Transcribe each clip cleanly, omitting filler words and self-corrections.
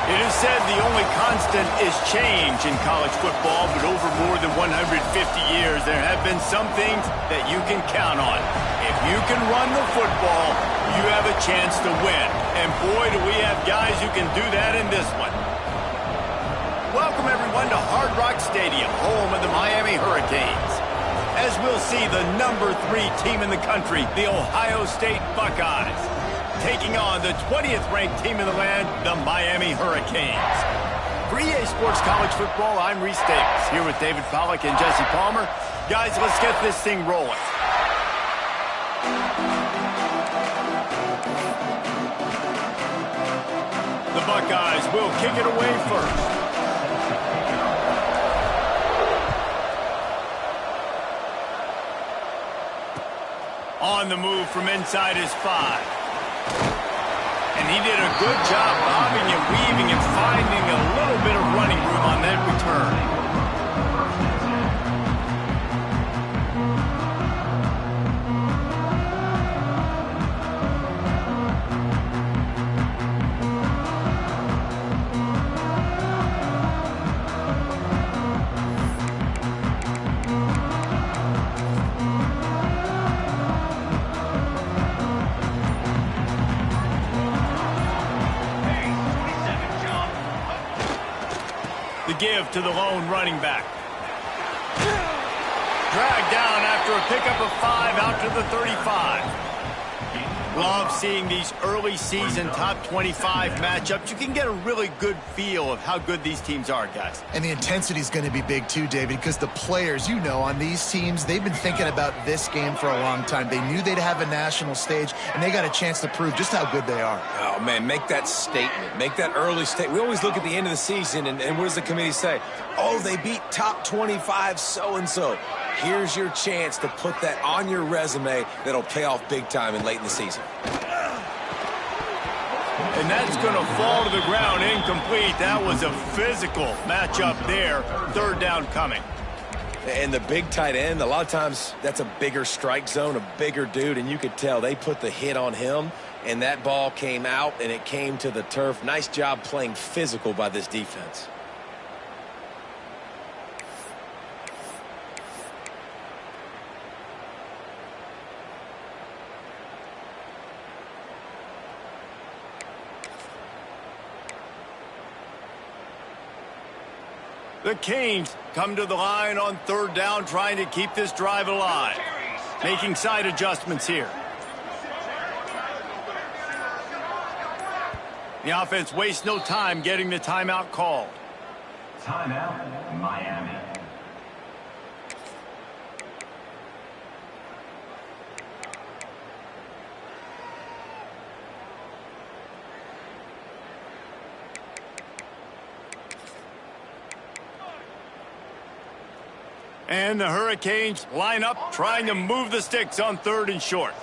It is said the only constant is change in college football, but over more than 150 years, there have been some things that you can count on. If you can run the football, you have a chance to win. And boy, do we have guys who can do that in this one. Welcome, everyone, to Hard Rock Stadium, home of the Miami Hurricanes. As we'll see, the #3 team in the country, the Ohio State Buckeyes, taking on the 20th ranked team in the land, the Miami Hurricanes. For EA Sports College Football, I'm Reese Davis, here with David Pollack and Jesse Palmer. Guys, let's get this thing rolling. The Buckeyes will kick it away first. On the move from inside his 5. And he did a good job bobbing and weaving and finding a little bit of running room on that return. Give to the lone running back. Dragged down after a pickup of 5 out to the 35. Love seeing these early season top 25 matchups. You can get a really good feel of how good these teams are, guys. And the intensity is going to be big too, David, because the players, you know, on these teams, they've been thinking about this game for a long time. They knew they'd have a national stage, and they got a chance to prove just how good they are. Oh, man, make that statement. Make that early statement. We always look at the end of the season, and what does the committee say? Oh, they beat top 25 so-and-so. Here's your chance to put that on your resume that'll pay off big time and late in the season. And that's going to fall to the ground incomplete. That was a physical matchup there. Third down coming. And the big tight end, a lot of times that's a bigger strike zone, a bigger dude, and you could tell they put the hit on him, and that ball came out, and it came to the turf. Nice job playing physical by this defense. The Canes come to the line on third down, trying to keep this drive alive. Making side adjustments here. The offense wastes no time getting the timeout called. Timeout, Miami. And the Hurricanes line up, trying to move the sticks on 3rd and short.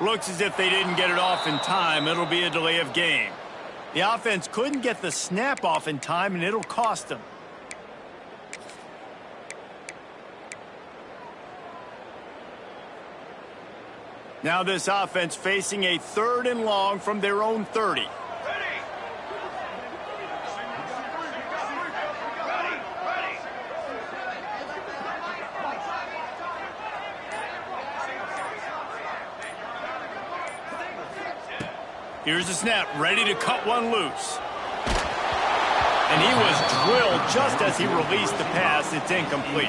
Looks as if they didn't get it off in time. It'll be a delay of game. The offense couldn't get the snap off in time, and it'll cost them. Now this offense facing a 3rd and long from their own 30. Here's the snap, ready to cut one loose. And he was drilled just as he released the pass. It's incomplete.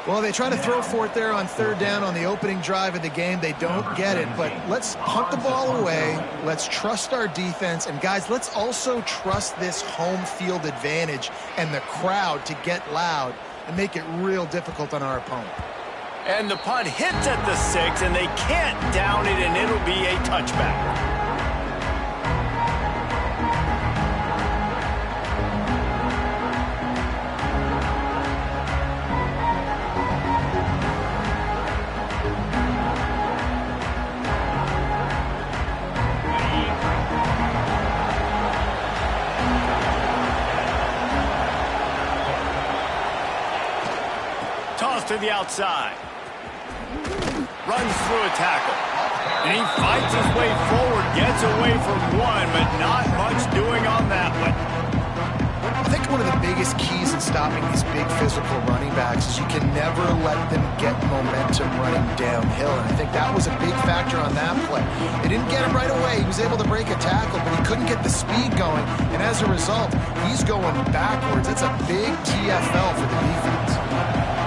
Well, they try to throw for it there on 3rd down on the opening drive of the game. They don't get it, but let's punt the ball away. Let's trust our defense. And, guys, let's also trust this home field advantage and the crowd to get loud and make it real difficult on our opponent. And the punt hits at the 6, and they can't down it, and it'll be a touchback. to the outside. Runs through a tackle. And he fights his way forward, gets away from one, but not much doing on that one. I think one of the biggest keys in stopping these big physical running backs is you can never let them get momentum running downhill. And I think that was a big factor on that play. They didn't get him right away. He was able to break a tackle, but he couldn't get the speed going. And as a result, he's going backwards. That's a big TFL for the defense.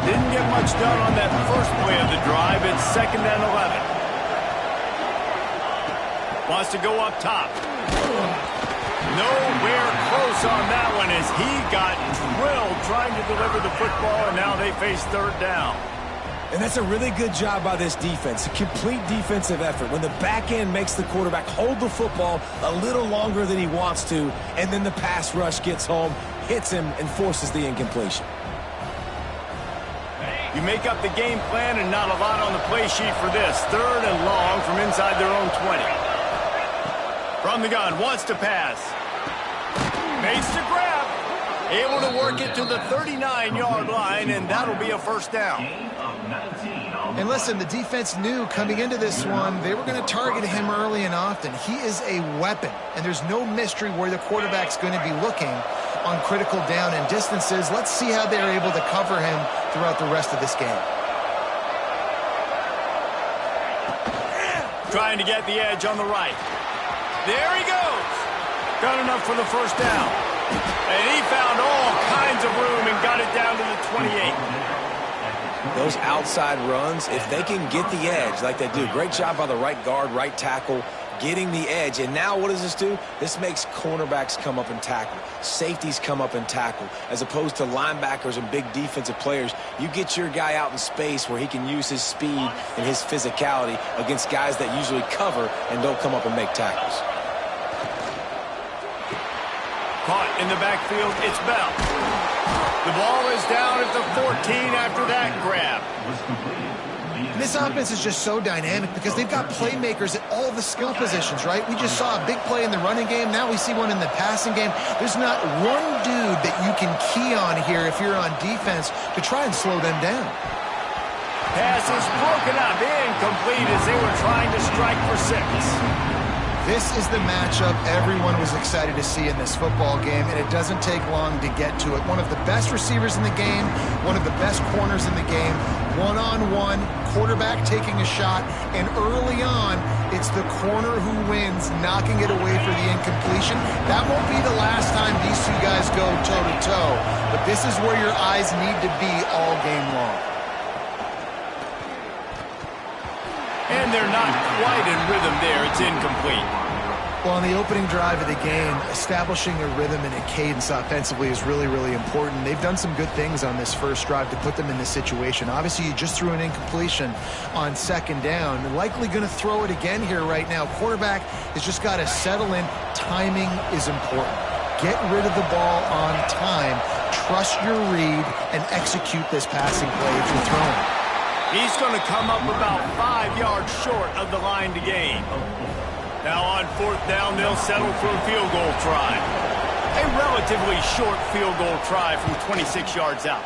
Didn't get much done on that first play of the drive. It's 2nd and 11. Wants to go up top. Nowhere close on that one as he got drilled trying to deliver the football, and now they face 3rd down. And that's a really good job by this defense, a complete defensive effort. When the back end makes the quarterback hold the football a little longer than he wants to, and then the pass rush gets home, hits him, and forces the incompletion. You make up the game plan and not a lot on the play sheet for this. 3rd and long from inside their own 20. From the gun, wants to pass. Makes the grab. Able to work it to the 39-yard line, and that'll be a 1st down. And listen, the defense knew coming into this one, they were going to target him early and often. He is a weapon, and there's no mystery where the quarterback's going to be looking on critical down and distances. Let's see how they're able to cover him throughout the rest of this game. Trying to get the edge on the right. There he goes. Got enough for the 1st down. And he found all kinds of room and got it down to the 28. Those outside runs, if they can get the edge like they do, great job by the right guard, right tackle, getting the edge. And now what does this do? This makes cornerbacks come up and tackle. Safeties come up and tackle. As opposed to linebackers and big defensive players, you get your guy out in space where he can use his speed and his physicality against guys that usually cover and don't come up and make tackles. Caught in the backfield, it's Bell. The ball is down at the 14 after that grab. This offense is just so dynamic because they've got playmakers at all the skill positions, right? We just saw a big play in the running game. Now we see one in the passing game. There's not one dude that you can key on here if you're on defense to try and slow them down. Pass is broken up, incomplete as they were trying to strike for 6. This is the matchup everyone was excited to see in this football game, and it doesn't take long to get to it. One of the best receivers in the game, one of the best corners in the game, one-on-one, quarterback taking a shot, and early on, it's the corner who wins, knocking it away for the incompletion. That won't be the last time these two guys go toe-to-toe, but this is where your eyes need to be all game long. And they're not quite in rhythm there. It's incomplete. Well, on the opening drive of the game, establishing a rhythm and a cadence offensively is really, really important. They've done some good things on this first drive to put them in this situation. Obviously, you just threw an incompletion on 2nd down. They're likely going to throw it again here right now. Quarterback has just got to settle in. Timing is important. Get rid of the ball on time. Trust your read and execute this passing play if you're throwing. He's going to come up about 5 yards short of the line to gain. Now on 4th down, they'll settle for a field goal try. A relatively short field goal try from 26 yards out.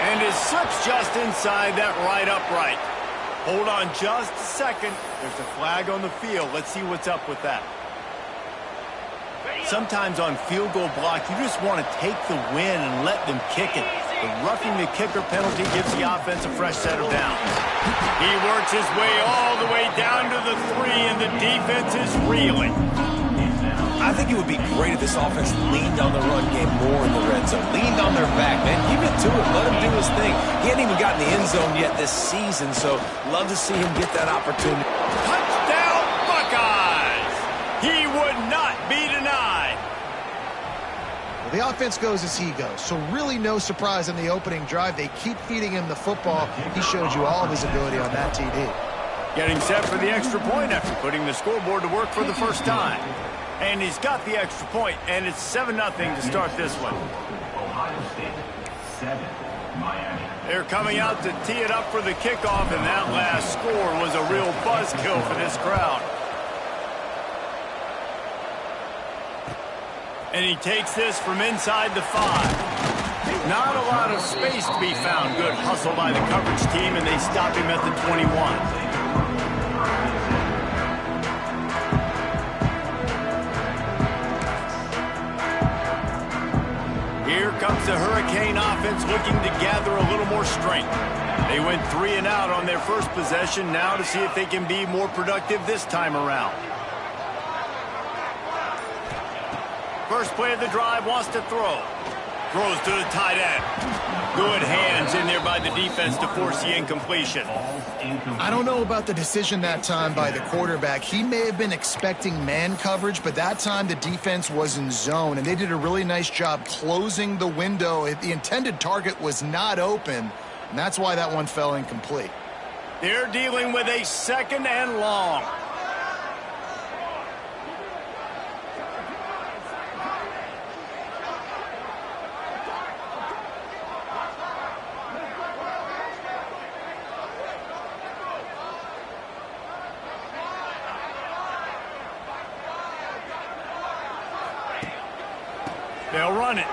And it slips just inside that right upright. Hold on just a second. There's a flag on the field. Let's see what's up with that. Sometimes on field goal block, you just want to take the win and let them kick it. The roughing the kicker penalty gives the offense a fresh set of downs. He works his way all the way down to the 3, and the defense is reeling. I think it would be great if this offense leaned on the run game more in the red zone. Leaned on their back, man. Give it to him. Let him do his thing. He hadn't even gotten the end zone yet this season, so love to see him get that opportunity. Touchdown, Buckeyes! He would not be denied. Well, the offense goes as he goes, so really no surprise in the opening drive. They keep feeding him the football. He showed you all of his ability on that TD. Getting set for the extra point after putting the scoreboard to work for the first time. And he's got the extra point, and it's 7-0 to start this one. Ohio State, 7, Miami. They're coming out to tee it up for the kickoff, and that last score was a real buzzkill for this crowd. And he takes this from inside the 5. Not a lot of space to be found. Good hustle by the coverage team, and they stop him at the 21. Here comes the Hurricane offense looking to gather a little more strength. They went 3 and out on their first possession, now to see if they can be more productive this time around. First play of the drive, wants to throw. Throws to the tight end. Good hands in there by the defense to force the incompletion. I don't know about the decision that time by the quarterback. He may have been expecting man coverage, but that time the defense was in zone, and they did a really nice job closing the window. The intended target was not open, and that's why that one fell incomplete. They're dealing with a 2nd and long. They'll run it.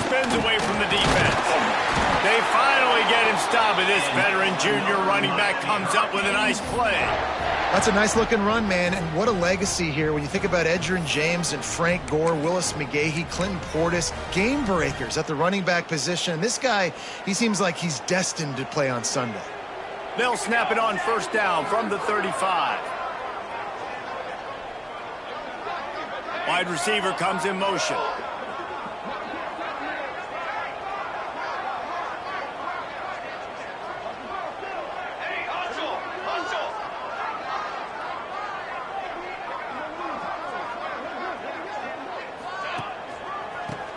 Spins away from the defense. They finally get him stopped, but this veteran junior running back comes up with a nice play. That's a nice-looking run, man, and what a legacy here. When you think about Edgerrin James and Frank Gore, Willis McGahee, Clinton Portis, game breakers at the running back position. This guy, he seems like he's destined to play on Sunday. They'll snap it on first down from the 35. Wide receiver comes in motion.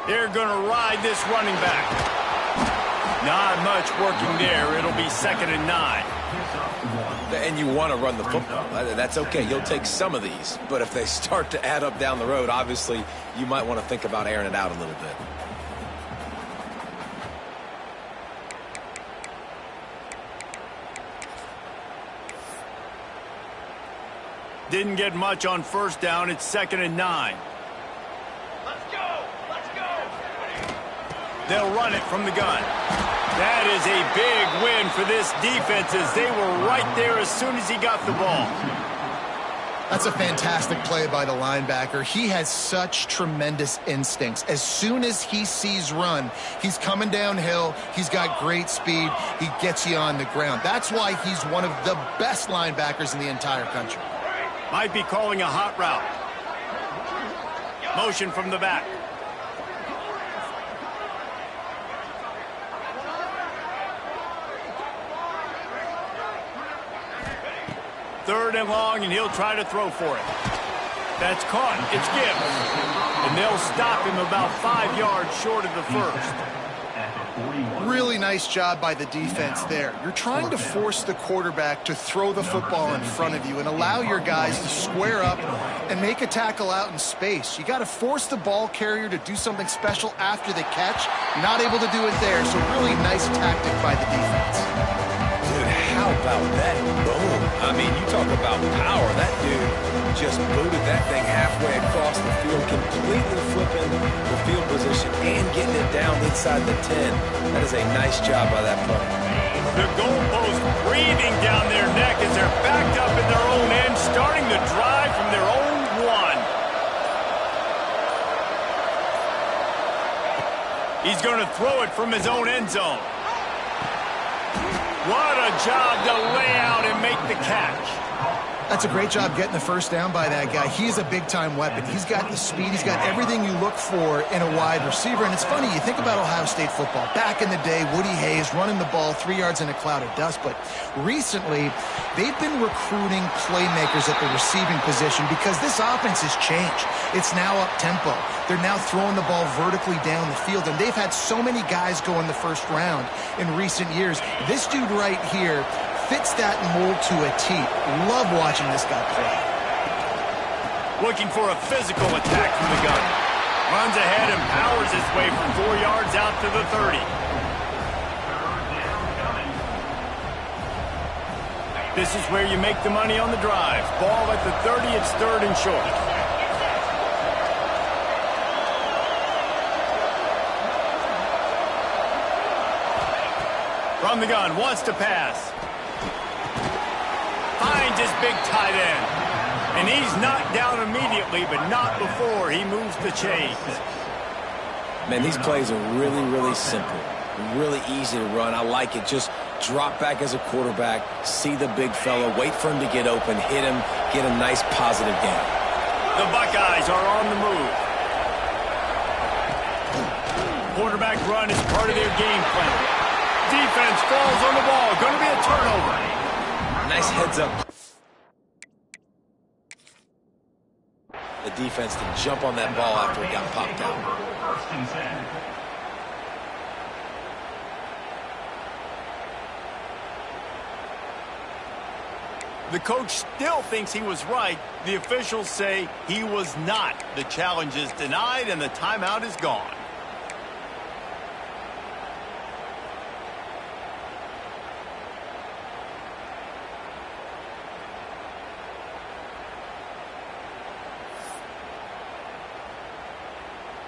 They're going to ride this running back. Not much working there. It'll be 2nd and 9. And you want to run the football. That's okay. You'll take some of these. But if they start to add up down the road, obviously, you might want to think about airing it out a little bit. Didn't get much on first down. It's 2nd and 9. Let's go! Let's go! They'll run it from the gun. That is a big win for this defense as they were right there as soon as he got the ball. That's a fantastic play by the linebacker. He has such tremendous instincts. As soon as he sees run, he's coming downhill. He's got great speed. He gets you on the ground. That's why he's one of the best linebackers in the entire country. Might be calling a hot route. Motion from the back. Third and long, and he'll try to throw for it. That's caught. It's Gibbs. And they'll stop him about 5 yards short of the first. Really nice job by the defense there. You're trying to force the quarterback to throw the football in front of you and allow your guys to square up and make a tackle out in space. You got to force the ball carrier to do something special after the catch. Not able to do it there, so really nice tactic by the defense. Dude, how about that boom? I mean, you talk about power. That dude just booted that thing halfway across the field, completely flipping the field position and getting it down inside the 10. That is a nice job by that punter. The goalpost breathing down their neck as they're backed up in their own end, starting the drive from their own 1. He's going to throw it from his own end zone. What a job to lay out and make the catch. That's a great job getting the first down by that guy. He's a big-time weapon. He's got the speed. He's got everything you look for in a wide receiver. And it's funny, you think about Ohio State football. Back in the day, Woody Hayes running the ball 3 yards in a cloud of dust. But recently, they've been recruiting playmakers at the receiving position because this offense has changed. It's now up-tempo. They're now throwing the ball vertically down the field. And they've had so many guys go in the first round in recent years. This dude right here fits that mold to a T. Love watching this guy play. Looking for a physical attack from the gun. Runs ahead and powers his way for 4 yards out to the 30. This is where you make the money on the drive. Ball at the 30, it's 3rd and short. From the gun, wants to pass. Finds his big tight end. And he's knocked down immediately, but not before he moves the chains. Man, these plays are really, really simple. Really easy to run. I like it. Just drop back as a quarterback, see the big fella, wait for him to get open, hit him, get a nice positive gain. The Buckeyes are on the move. Quarterback run is part of their game plan. Defense falls on the ball. Going to be a turnover. Nice heads up. The defense to jump on that ball after it got popped out. First and 10. The coach still thinks he was right. The officials say he was not. The challenge is denied and the timeout is gone.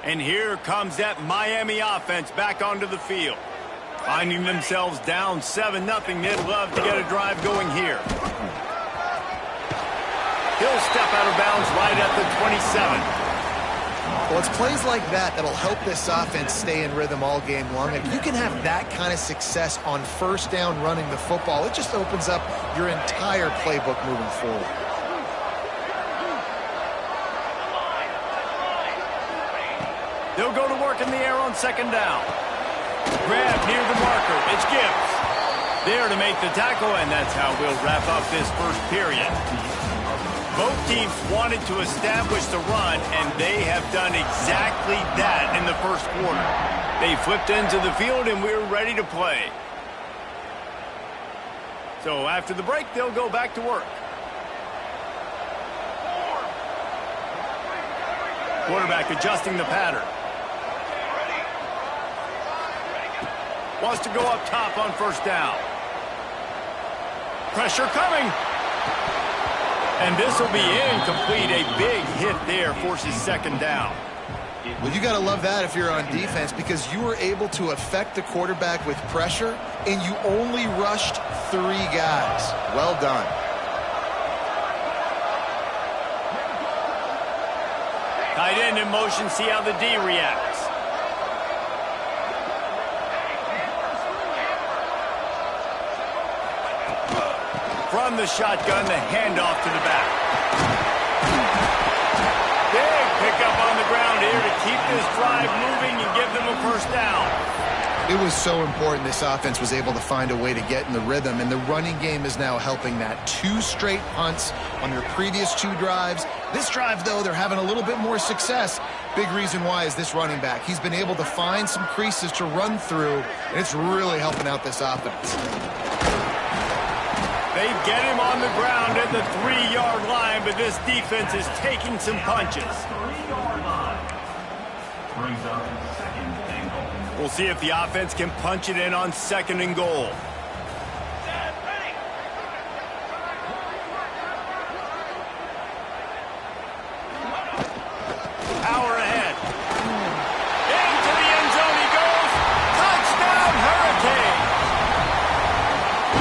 And here comes that Miami offense back onto the field. Finding themselves down 7-0, they'd love to get a drive going here. He'll step out of bounds right at the 27. Well, it's plays like that that'll help this offense stay in rhythm all game long. If you can have that kind of success on first down running the football, it just opens up your entire playbook moving forward. They'll go to work in the air on second down. Grab near the marker. It's Gibbs. There to make the tackle, and that's how we'll wrap up this first period. Both teams wanted to establish the run, and they have done exactly that in the first quarter. They flipped into the field, and we're ready to play. So after the break, they'll go back to work. Quarterback adjusting the pattern. Wants to go up top on first down. Pressure coming. And this will be incomplete. A big hit there forces second down. Well, you got to love that if you're on defense, because you were able to affect the quarterback with pressure, and you only rushed 3 guys. Well done. Tight end in motion, see how the D reacts. From the shotgun, the handoff to the back. Big pickup on the ground here to keep this drive moving and give them a first down. It was so important this offense was able to find a way to get in the rhythm, and the running game is now helping that. 2 straight punts on their previous 2 drives. This drive, though, they're having a little bit more success. Big reason why is this running back. He's been able to find some creases to run through, and it's really helping out this offense. They get him on the ground at the 3-yard line, but this defense is taking some punches. 3-yard line. Brings up second and goal. We'll see if the offense can punch it in on second and goal. Power ahead. Into the end zone he goes. Touchdown, Hurricane.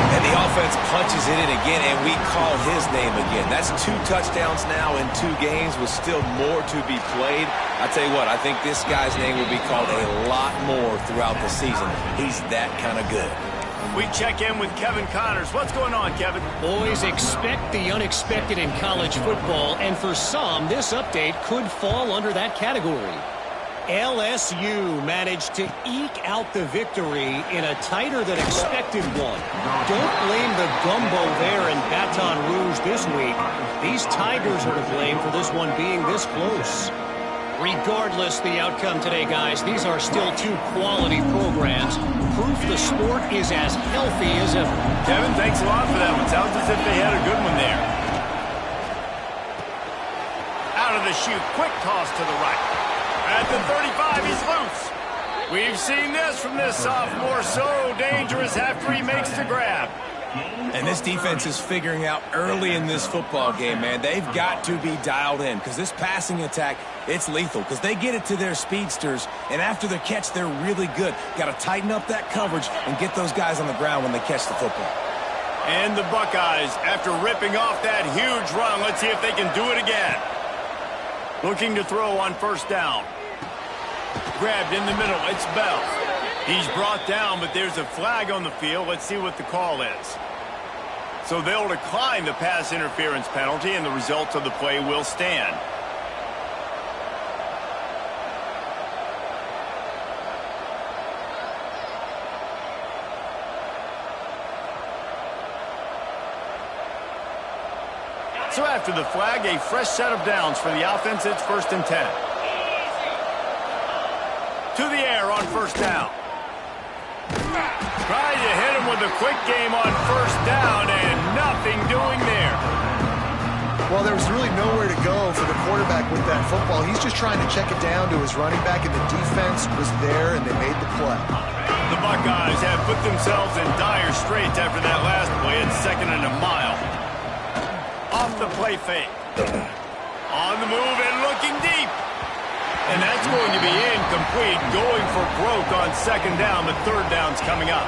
And the offense punches it in again, and we call his name again. That's 2 touchdowns now in 2 games with still more to be played. I tell you what, I think this guy's name will be called a lot more throughout the season. He's that kind of good. We check in with Kevin Connors. What's going on, Kevin? Boys, expect the unexpected in college football, and for some, this update could fall under that category. LSU managed to eke out the victory in a tighter than expected one. Don't blame the gumbo there in Baton Rouge this week. These Tigers are to blame for this one being this close. Regardless the outcome today, guys, these are still 2 quality programs. Proof the sport is as healthy as ever. Kevin, thanks a lot for that one. Sounds as if they had a good one there. Out of the chute, quick toss to the right. At the 35, he's loose. We've seen this from this sophomore, so dangerous after he makes the grab. And this defense is figuring out early in this football game, man. They've got to be dialed in because this passing attack, it's lethal because they get it to their speedsters, and after the catch, they're really good. Got to tighten up that coverage and get those guys on the ground when they catch the football. And the Buckeyes, after ripping off that huge run, let's see if they can do it again. Looking to throw on first down. Grabbed in the middle, it's Bell. He's brought down, but there's a flag on the field. Let's see what the call is. So they'll decline the pass interference penalty, and the results of the play will stand. So after the flag, a fresh set of downs for the offense. It's 1st and 10. To the air on first down. Trying to hit him with a quick game on first down, and nothing doing there. Well, there was really nowhere to go for the quarterback with that football. He's just trying to check it down to his running back, and the defense was there, and they made the play. The Buckeyes have put themselves in dire straits after that last play. It's 2nd and a mile. Off the play fake. On the move and looking deep. And that's going to be incomplete. Going for broke on 2nd down. The 3rd down's coming up.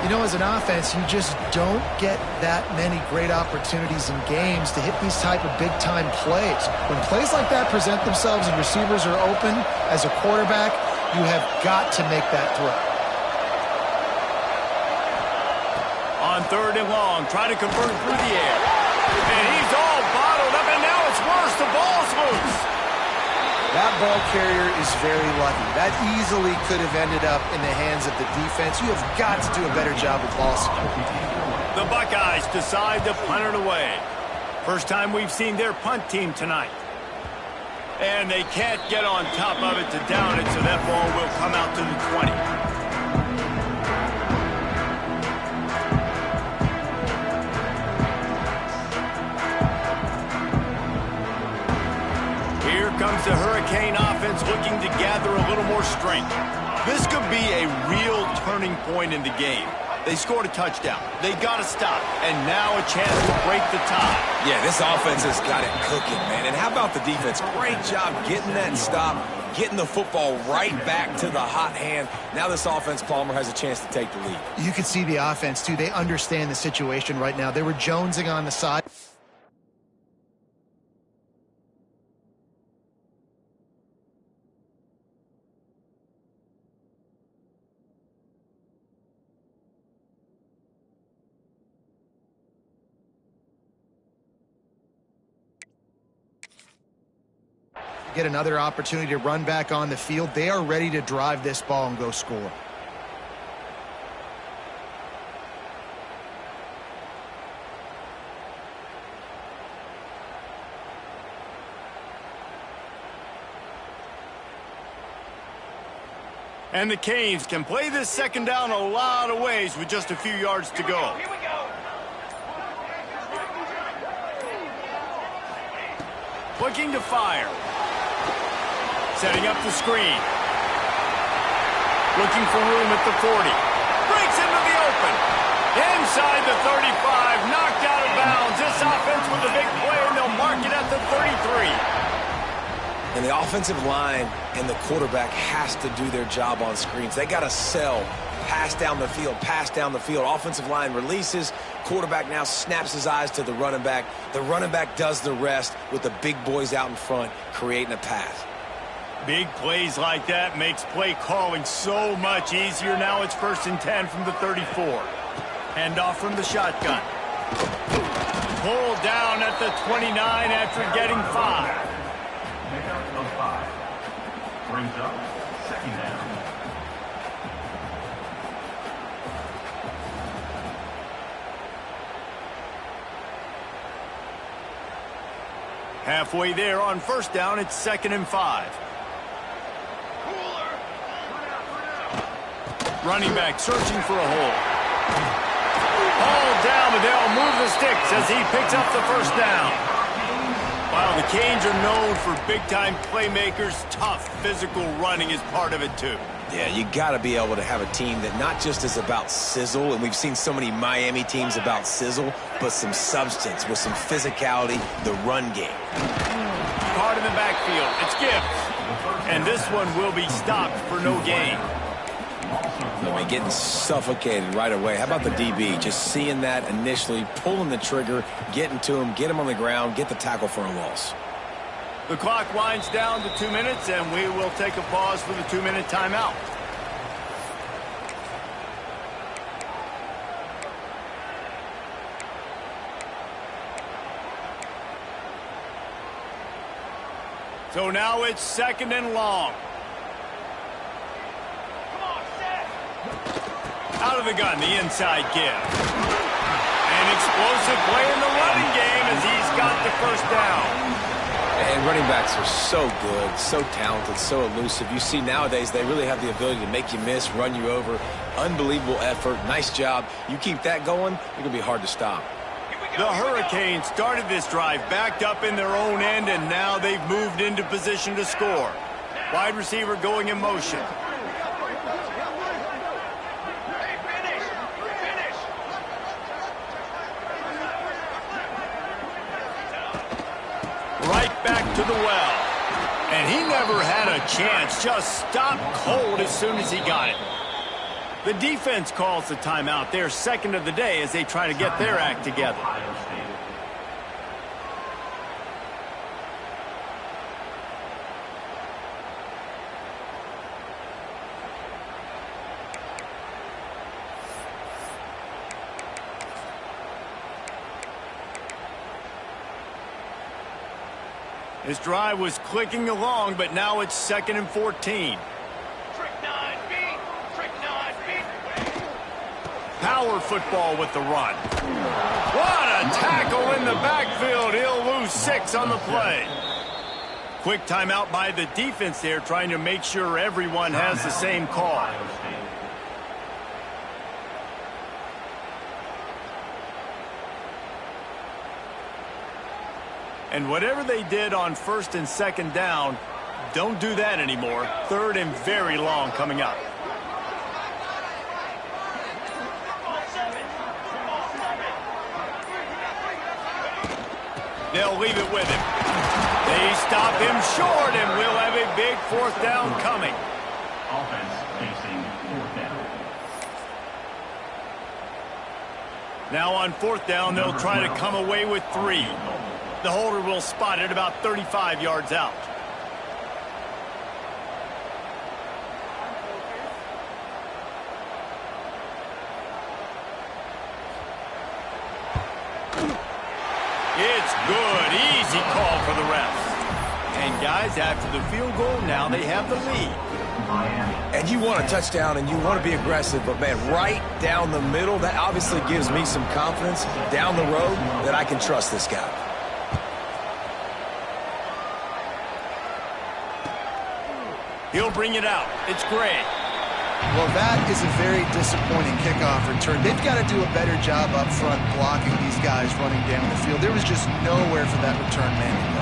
You know, as an offense, you just don't get that many great opportunities in games to hit these type of big-time plays. When plays like that present themselves and receivers are open, as a quarterback, you have got to make that throw. On 3rd and long, trying to convert through the air. And he's all bottled up, and now it's worse. The ball's loose. That ball carrier is very lucky. That easily could have ended up in the hands of the defense. You have got to do a better job with ball security. The Buckeyes decide to punt it away. First time we've seen their punt team tonight. And they can't get on top of it to down it, so that ball will come out to the 20. Comes the Hurricane offense looking to gather a little more strength. This could be a real turning point in the game. They scored a touchdown. They got to stop. And now a chance to break the tie. Yeah, this offense has got it cooking, man. And how about the defense? Great job getting that stop, getting the football right back to the hot hand. Now this offense, Palmer, has a chance to take the lead. You can see the offense, too. They understand the situation right now. They were jonesing on the side. Get another opportunity to run back on the field. They are ready to drive this ball and go score. And the Canes can play this 2nd down a lot of ways with just a few yards to go. Here we go. Looking to fire. Setting up the screen. Looking for room at the 40. Breaks into the open. Inside the 35. Knocked out of bounds. This offense with a big play, and they'll mark it at the 33. And the offensive line and the quarterback has to do their job on screens. They got to sell. Pass down the field, pass down the field. Offensive line releases. Quarterback now snaps his eyes to the running back. The running back does the rest with the big boys out in front, creating a pass. Big plays like that makes play calling so much easier. Now it's 1st and 10 from the 34. Handoff from the shotgun. Pulled down at the 29 after getting 5. Pickup of 5. Brings up 2nd down. Halfway there on first down, it's 2nd and 5. Running back searching for a hole. Hauled down, but they'll move the sticks as he picks up the first down. While the Canes are known for big-time playmakers, tough physical running is part of it too. Yeah, you got to be able to have a team that not just is about sizzle, and we've seen so many Miami teams about sizzle, but some substance with some physicality, the run game. Caught in the backfield. It's Gibbs. And this one will be stopped for no gain. They'll be getting suffocated right away. How about the DB? Just seeing that initially, pulling the trigger, getting to him, get him on the ground, get the tackle for a loss. The clock winds down to 2 minutes, and we will take a pause for the 2-minute timeout. So now it's 2nd and long. Out of the gun, the inside give. An explosive play in the running game as he's got the first down. And running backs are so good, so talented, so elusive. You see nowadays they really have the ability to make you miss, run you over. Unbelievable effort. Nice job. You keep that going, it's going to be hard to stop. The Hurricanes started this drive backed up in their own end, and now they've moved into position to score. Wide receiver going in motion. Right back to the well. And he never had a chance. Just stopped cold as soon as he got it. The defense calls the timeout. Their second of the day as they try to get their act together. This drive was clicking along, but now it's 2nd and 14. Power football with the run. What a tackle in the backfield. He'll lose 6 on the play. Quick timeout by the defense there, trying to make sure everyone has the same call. And whatever they did on 1st and 2nd down, don't do that anymore. 3rd and very long coming up. They'll leave it with him. They stop him short, and we'll have a big 4th down coming. Offense facing 4th down. Now on 4th down, they'll try to come away with 3. The holder will spot it about 35 yards out. It's good. Easy call for the refs. And guys, after the field goal, now they have the lead. And you want a touchdown and you want to be aggressive, but man, right down the middle, that obviously gives me some confidence down the road that I can trust this guy. He'll bring it out. It's Gray. Well, that is a very disappointing kickoff return. They've got to do a better job up front blocking these guys running down the field. There was just nowhere for that return man to go.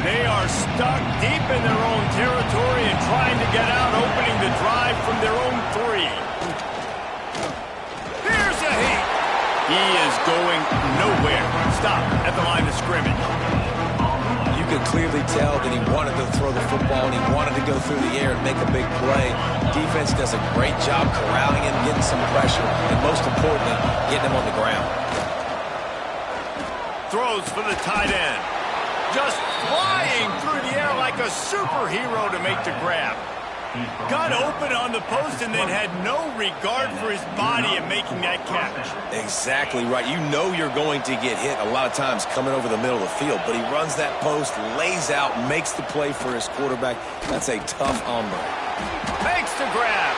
They are stuck deep in their own territory and trying to get out, opening the drive from their own 3. Here's a heat. He is going nowhere. Stop at the line of scrimmage. You could clearly tell that he wanted to throw the football and he wanted to go through the air and make a big play. Defense does a great job corralling him, getting some pressure, and most importantly, getting him on the ground. Throws for the tight end. Just flying through the air like a superhero to make the grab. Got open on the post and then had no regard for his body in making that catch. Exactly right. You know you're going to get hit a lot of times coming over the middle of the field, but he runs that post, lays out, makes the play for his quarterback. That's a tough hombre. Makes the grab.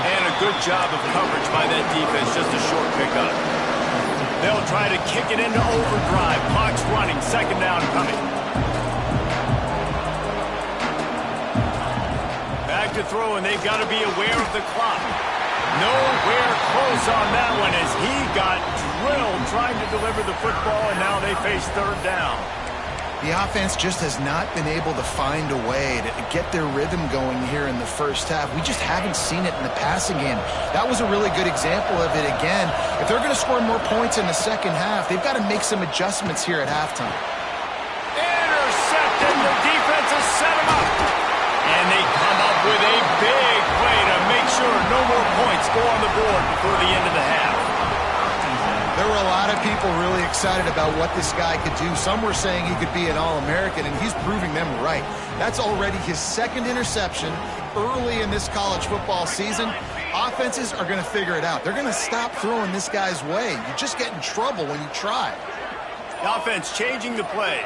And a good job of coverage by that defense. Just a short pickup. They'll try to kick it into overdrive. Clock's running. 2nd down coming. Back to throw, and they've got to be aware of the clock. Nowhere close on that one as he got drilled trying to deliver the football, and now they face third down. The offense just has not been able to find a way to get their rhythm going here in the first half. We just haven't seen it in the passing game. That was a really good example of it again. If they're going to score more points in the second half, they've got to make some adjustments here at halftime. Intercepted. The defense has set him up. And they come up with a big play to make sure no more points go on the board before the end of the half. There were a lot of people really excited about what this guy could do. Some were saying he could be an All-American, and he's proving them right. That's already his second interception early in this college football season. Offenses are going to figure it out. They're going to stop throwing this guy's way. You just get in trouble when you try. The offense changing the play.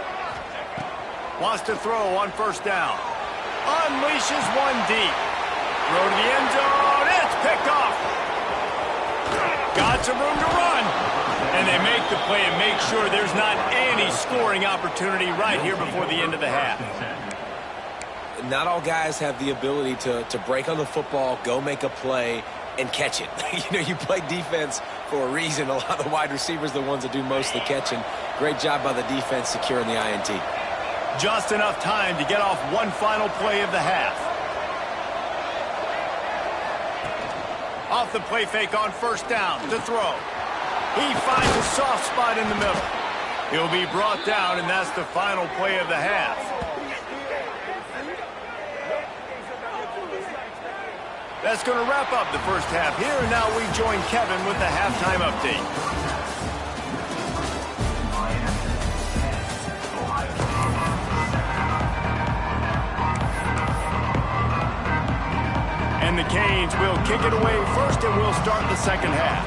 Wants to throw on first down. Unleashes one deep. Throw to the end zone. It's picked off. Got some room to run. And they make the play and make sure there's not any scoring opportunity right here before the end of the half. Not all guys have the ability to break on the football, go make a play, and catch it. You play defense for a reason. A lot of the wide receivers are the ones that do most of the catching. Great job by the defense securing the INT. Just enough time to get off one final play of the half. Off the play fake on first down to throw. He finds a soft spot in the middle. He'll be brought down, and that's the final play of the half. That's going to wrap up the first half here, and now we join Kevin with the halftime update. And the Canes will kick it away first, and we'll start the second half.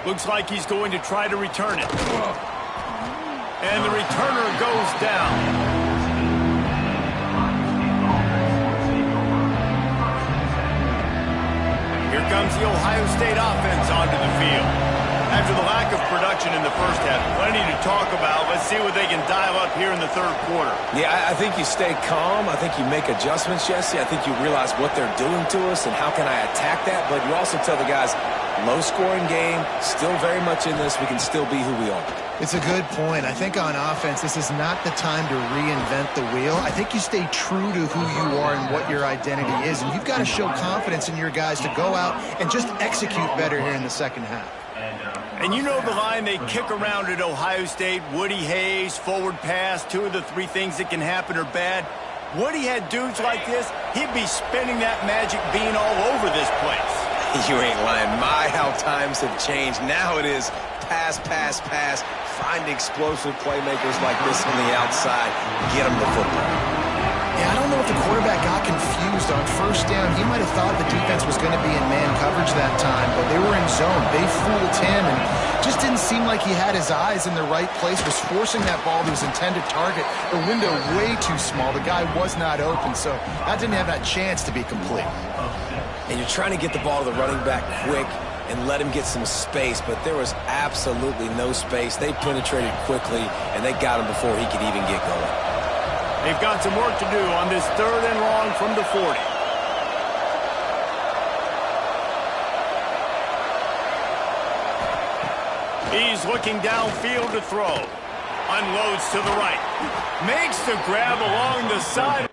Looks like he's going to try to return it. And the returner goes down. Here comes the Ohio State offense onto the field. After the lack of production in the first half, plenty to talk about. Let's see what they can dial up here in the third quarter. Yeah, I think you stay calm. I think you make adjustments, Jesse. I think you realize what they're doing to us and how can I attack that. But you also tell the guys, low-scoring game, still very much in this. We can still be who we are. It's a good point. I think on offense, this is not the time to reinvent the wheel. I think you stay true to who you are and what your identity is. And you've got to show confidence in your guys to go out and just execute better here in the second half. And you know the line they kick around at Ohio State, Woody Hayes, forward pass, two of the three things that can happen are bad. Woody had dudes like this, he'd be spinning that magic bean all over this place. You ain't lying. My, how times have changed. Now it is pass, pass, pass. Find explosive playmakers like this on the outside. Get them the football. Yeah, I don't know if the quarterback got confused on first down. He might have thought the defense was going to be in man coverage that time, but they were in zone. They fooled him and just didn't seem like he had his eyes in the right place, was forcing that ball to his intended target. The window way too small. The guy was not open, so that didn't have that chance to be complete. And you're trying to get the ball to the running back quick and let him get some space, but there was absolutely no space. They penetrated quickly, and they got him before he could even get going. They've got some work to do on this third and long from the 40. He's looking downfield to throw. Unloads to the right. Makes the grab along the side.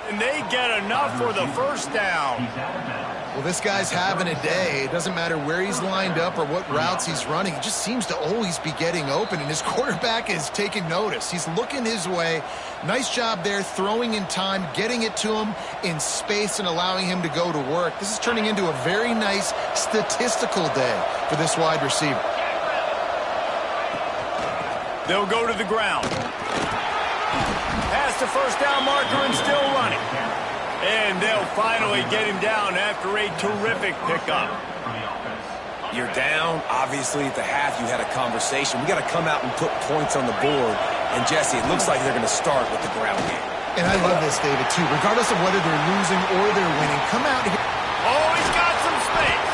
And they get enough for the first down. Well, this guy's having a day. It doesn't matter where he's lined up or what routes he's running. He just seems to always be getting open, and his quarterback is taking notice. He's looking his way. Nice job there, throwing in time, getting it to him in space and allowing him to go to work. This is turning into a very nice statistical day for this wide receiver. They'll go to the ground. Past the first down marker and still running. And they'll finally get him down after a terrific pickup. You're down. Obviously, at the half, you had a conversation. We got to come out and put points on the board. And, Jesse, it looks like they're going to start with the ground game. And I love this, David, too. Regardless of whether they're losing or they're winning, come out here. Oh, he's got some space.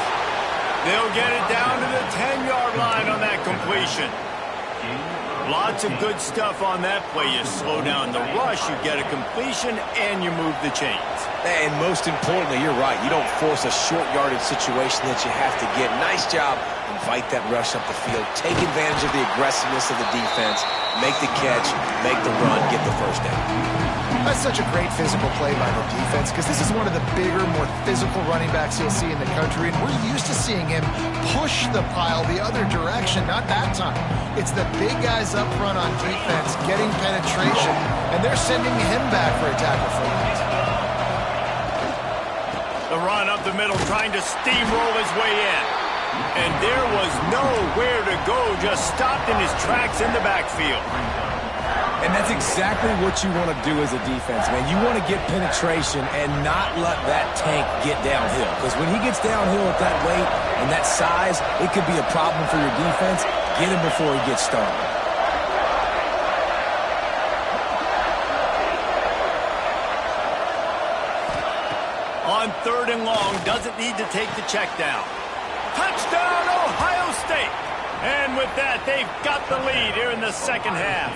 They'll get it down to the 10-yard line on that completion. Lots of good stuff on that play. You slow down the rush, you get a completion, and you move the chains. And most importantly, you're right. You don't force a short yardage situation that you have to get. Nice job. Invite that rush up the field. Take advantage of the aggressiveness of the defense. Make the catch, make the run, get the first down. That's such a great physical play by the defense because this is one of the bigger, more physical running backs you'll see in the country, and we're used to seeing him push the pile the other direction, not that time. It's the big guys up front on defense getting penetration, and they're sending him back for a tackle for loss. The run up the middle, trying to steamroll his way in. And there was nowhere to go, just stopped in his tracks in the backfield. And that's exactly what you want to do as a defense, man. You want to get penetration and not let that tank get downhill. Because when he gets downhill at that weight and that size, it could be a problem for your defense. Get him before he gets started. On 3rd and long, doesn't need to take the check down. Touchdown, Ohio State! And with that, they've got the lead here in the second half.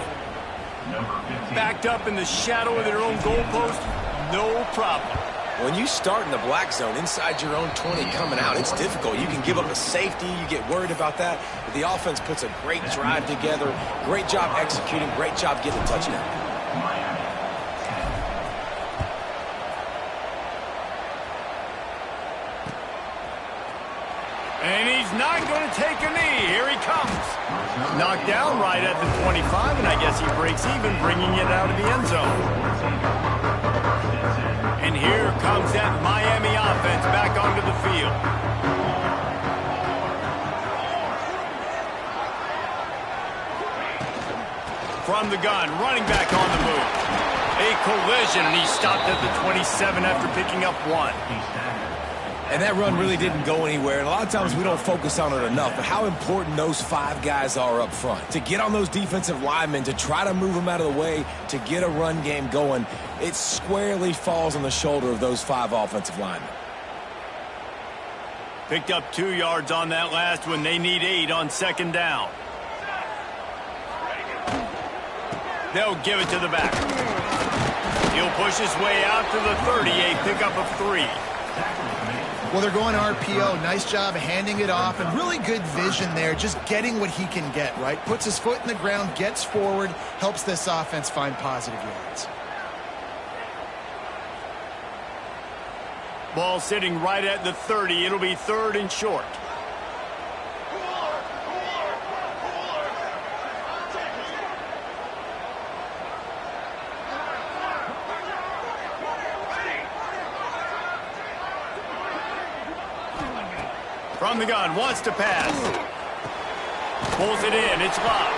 Backed up in the shadow of their own goalpost, no problem. When you start in the black zone inside your own 20 coming out, it's difficult. You can give up a safety. You get worried about that. But the offense puts a great drive together. Great job executing. Great job getting a touchdown. And he's not going to take a knee. Here he comes. Knocked down right at the 25, and I guess he breaks even, bringing it out of the end zone. And here comes that Miami offense back onto the field. From the gun, running back on the move. A collision, and he stopped at the 27 after picking up 1. And that run really didn't go anywhere. And a lot of times we don't focus on it enough. But how important those 5 guys are up front. To get on those defensive linemen, to try to move them out of the way, to get a run game going, it squarely falls on the shoulder of those 5 offensive linemen. Picked up 2 yards on that last one. They need 8 on 2nd down. They'll give it to the back. He'll push his way out to the 30, a pickup of 3. Well, they're going RPO. Nice job handing it off, and really good vision there, just getting what he can get, right? Puts his foot in the ground, gets forward, helps this offense find positive yards. Ball sitting right at the 30. It'll be 3rd and short. From the gun, wants to pass. Pulls it in, it's locked.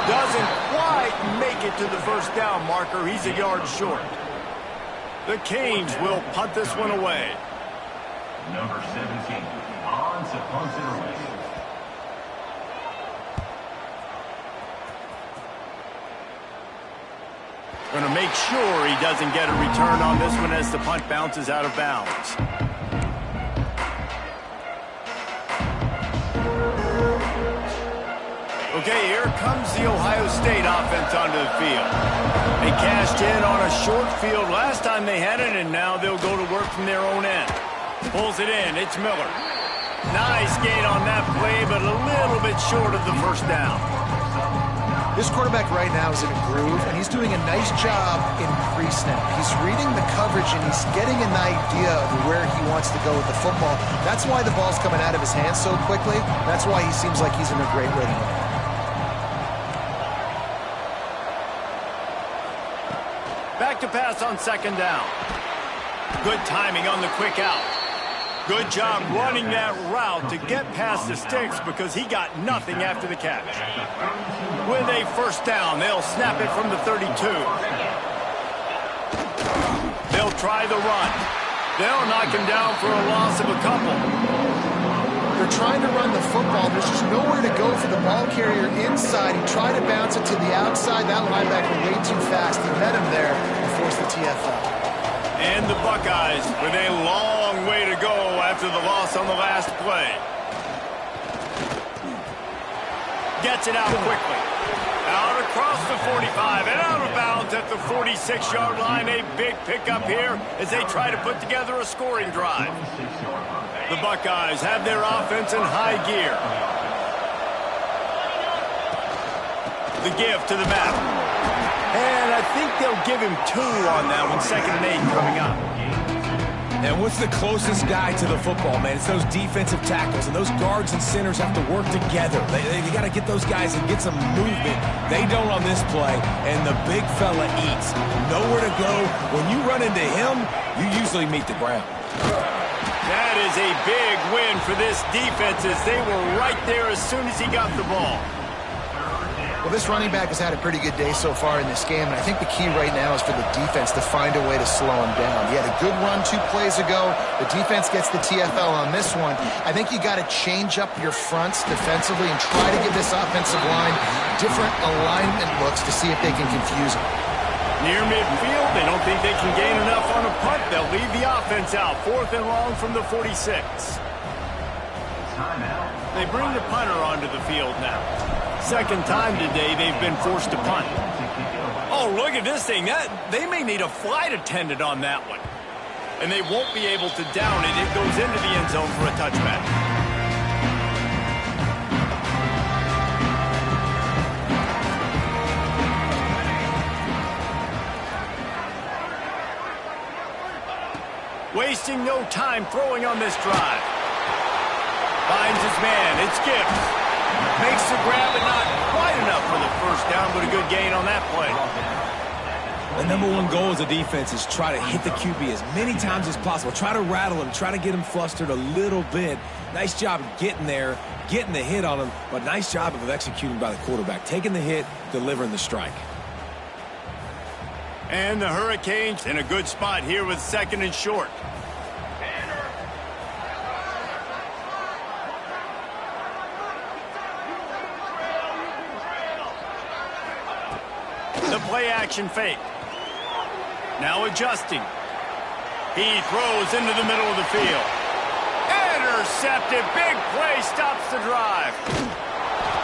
Doesn't quite make it to the 1st down marker. He's a yard short. The Canes will punt this one away. Number 17, on to punt it away. Going to make sure he doesn't get a return on this one as the punt bounces out of bounds. Okay, here comes the Ohio State offense onto the field. They cashed in on a short field last time they had it, and now they'll go to work from their own end. Pulls it in. It's Miller. Nice gain on that play, but a little bit short of the 1st down. This quarterback right now is in a groove, and he's doing a nice job in pre-snap. He's reading the coverage, and he's getting an idea of where he wants to go with the football. That's why the ball's coming out of his hands so quickly. That's why he seems like he's in a great rhythm. Back to pass on 2nd down. Good timing on the quick out. Good job running that route to get past the sticks because he got nothing after the catch. With a 1st down, they'll snap it from the 32. They'll try the run. They'll knock him down for a loss of a couple. They're trying to run the football. There's just nowhere to go for the ball carrier inside. He tried to bounce it to the outside. That linebacker way too fast. He met him there and forced the TFL. And the Buckeyes with a long way to go after the loss on the last play. gets it out quickly. Out across the 45 and out of bounds at the 46-yard line. A big pickup here as they try to put together a scoring drive. The Buckeyes have their offense in high gear. The give to the back. And I think they'll give him 2 on that one. 2nd and 8 coming up. And what's the closest guy to the football, man? It's those defensive tackles, and those guards and centers have to work together. They got to get those guys and get some movement. They don't on this play, and the big fella eats. Nowhere to go. When you run into him, you usually meet the ground. That is a big win for this defense as they were right there as soon as he got the ball. Well, this running back has had a pretty good day so far in this game, and I think the key right now is for the defense to find a way to slow him down. He had a good run 2 plays ago. The defense gets the TFL on this one. I think you got to change up your fronts defensively and try to give this offensive line different alignment looks to see if they can confuse him. Near midfield, they don't think they can gain enough on a punt. They'll leave the offense out. 4th and long from the 46. They bring the punter onto the field now. 2nd time today they've been forced to punt. Oh, look at this thing. They may need a flight attendant on that one. And they won't be able to down it. It goes into the end zone for a touchback. Wasting no time throwing on this drive. Finds his man. It's Gibbs. Makes the grab, but not quite enough for the 1st down, but a good gain on that play. The number 1 goal as a defense is try to hit the QB as many times as possible. Try to rattle him. Try to get him flustered a little bit. Nice job of getting there, getting the hit on him, but nice job of executing by the quarterback. Taking the hit, delivering the strike. And the Hurricanes in a good spot here with 2nd and short. The play action fake. Now adjusting. He throws into the middle of the field. Intercepted. Big play stops the drive.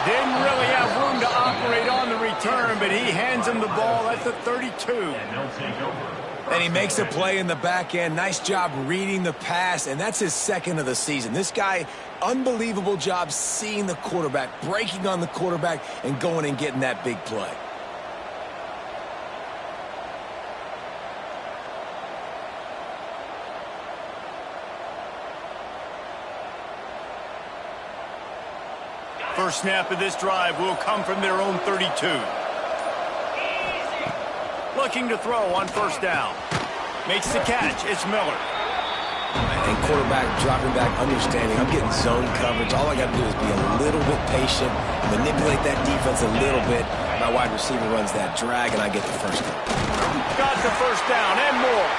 Didn't really have room to operate on the return, but he hands him the ball at the 32. And he makes a play in the back end. Nice job reading the pass, and that's his 2nd of the season. This guy, unbelievable job seeing the quarterback, breaking on the quarterback, and going and getting that big play. First snap of this drive will come from their own 32. Looking to throw on 1st down. Makes the catch. It's Miller. And quarterback dropping back, understanding. I'm getting zone coverage. All I got to do is be a little bit patient, manipulate that defense a little bit. My wide receiver runs that drag, and I get the 1st down. Got the 1st down and more.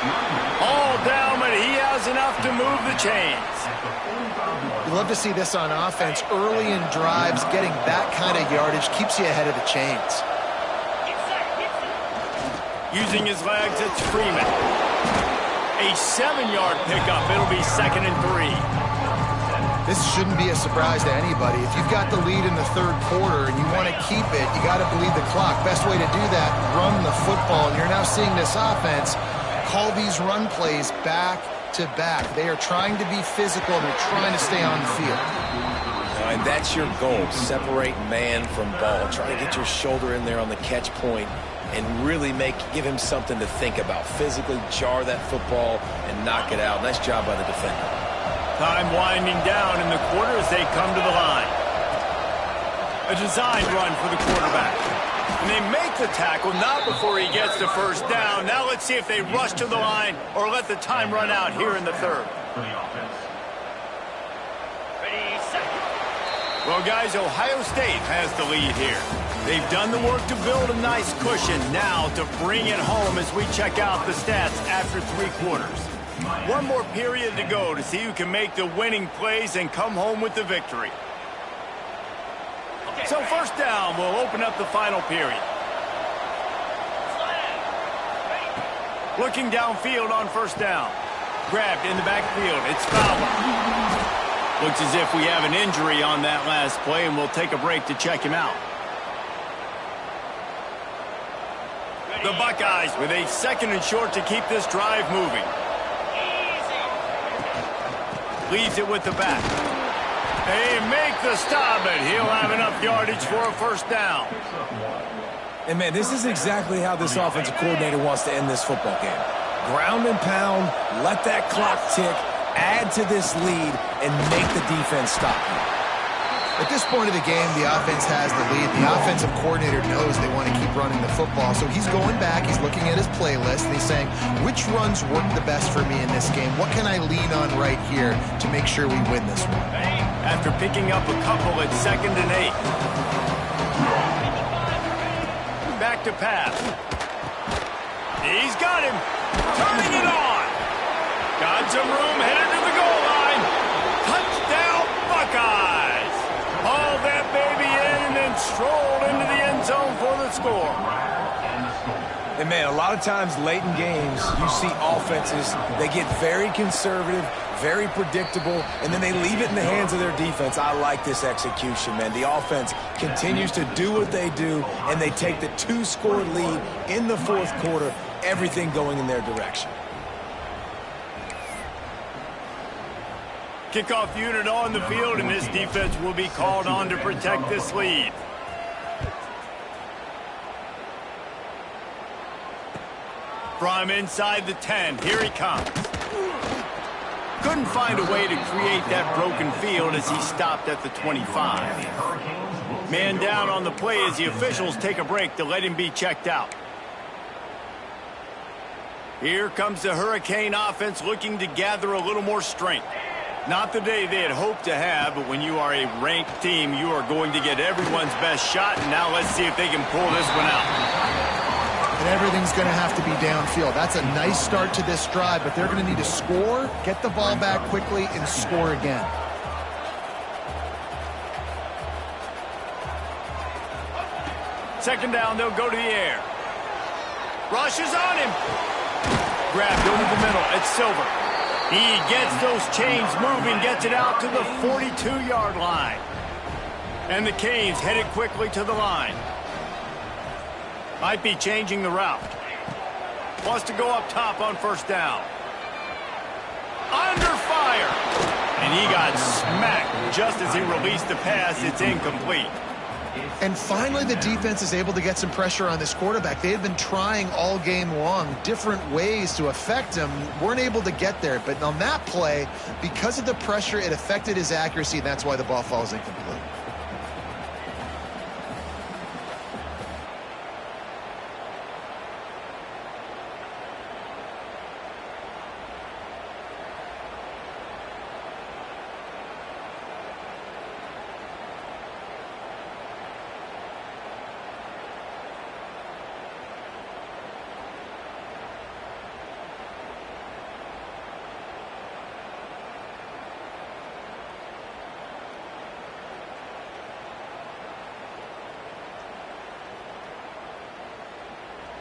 All down, but he has enough to move the chains. You love to see this on offense. Early in drives, getting that kind of yardage keeps you ahead of the chains. Using his legs, it's Freeman. A 7-yard pickup. It'll be 2nd and 3. This shouldn't be a surprise to anybody. If you've got the lead in the 3rd quarter and you want to keep it, you got to bleed the clock. Best way to do that, run the football. And you're now seeing this offense call these run plays back to back. They are trying to be physical, and they're trying to stay on the field. And that's your goal. Separate man from ball. Try to get your shoulder in there on the catch point and really give him something to think about. Physically jar that football and knock it out. Nice job by the defender. Time winding down in the quarter as they come to the line. A designed run for the quarterback. And they make the tackle, not before he gets the 1st down. Now let's see if they rush to the line or let the time run out here in the 3rd. Well, guys, Ohio State has the lead here. They've done the work to build a nice cushion. Now to bring it home as we check out the stats after 3 quarters. One more period to go to see who can make the winning plays and come home with the victory. So 1st down will open up the final period. Looking downfield on 1st down. Grabbed in the backfield. It's Fowler. Looks as if we have an injury on that last play, and we'll take a break to check him out. The Buckeyes with a 2nd and short to keep this drive moving. Leaves it with the back. They make the stop, and he'll have enough yardage for a 1st down. And, man, this is exactly how this offensive coordinator wants to end this football game. Ground and pound, let that clock tick, add to this lead, and make the defense stop. At this point of the game, the offense has the lead. The offensive coordinator knows they want to keep running the football, so he's going back, he's looking at his playlist, and he's saying, which runs work the best for me in this game? What can I lean on right here to make sure we win this one? After picking up a couple at 2nd and 8. Back to pass. He's got him. Turning it on. Got some room, headed to the goal line. Touchdown, Buckeyes. Hauled that baby in and then strolled into the end zone for the score. And, man, a lot of times late in games, you see offenses, they get very conservative, very predictable, and then they leave it in the hands of their defense. I like this execution, man. The offense continues to do what they do, and they take the 2-score lead in the 4th quarter, everything going in their direction. Kickoff unit on the field, and this defense will be called on to protect this lead. From inside the 10, here he comes. Couldn't find a way to create that broken field as he stopped at the 25. Man down on the play as the officials take a break to let him be checked out. Here comes the Hurricane offense looking to gather a little more strength. Not the day they had hoped to have, but when you are a ranked team, you are going to get everyone's best shot, and now let's see if they can pull this one out. And everything's going to have to be downfield. That's a nice start to this drive, but they're going to need to score, get the ball back quickly, and score again. Second down, they'll go to the air. Rush is on him. Grabbed over the middle. It's Silver. He gets those chains moving, gets it out to the 42-yard line. And the Canes headed quickly to the line. Might be changing the route. Wants to go up top on 1st down. Under fire. And he got smacked just as he released the pass. It's incomplete. And finally, the defense is able to get some pressure on this quarterback. They had been trying all game long different ways to affect him. Weren't able to get there. But on that play, because of the pressure, it affected his accuracy, and that's why the ball falls incomplete.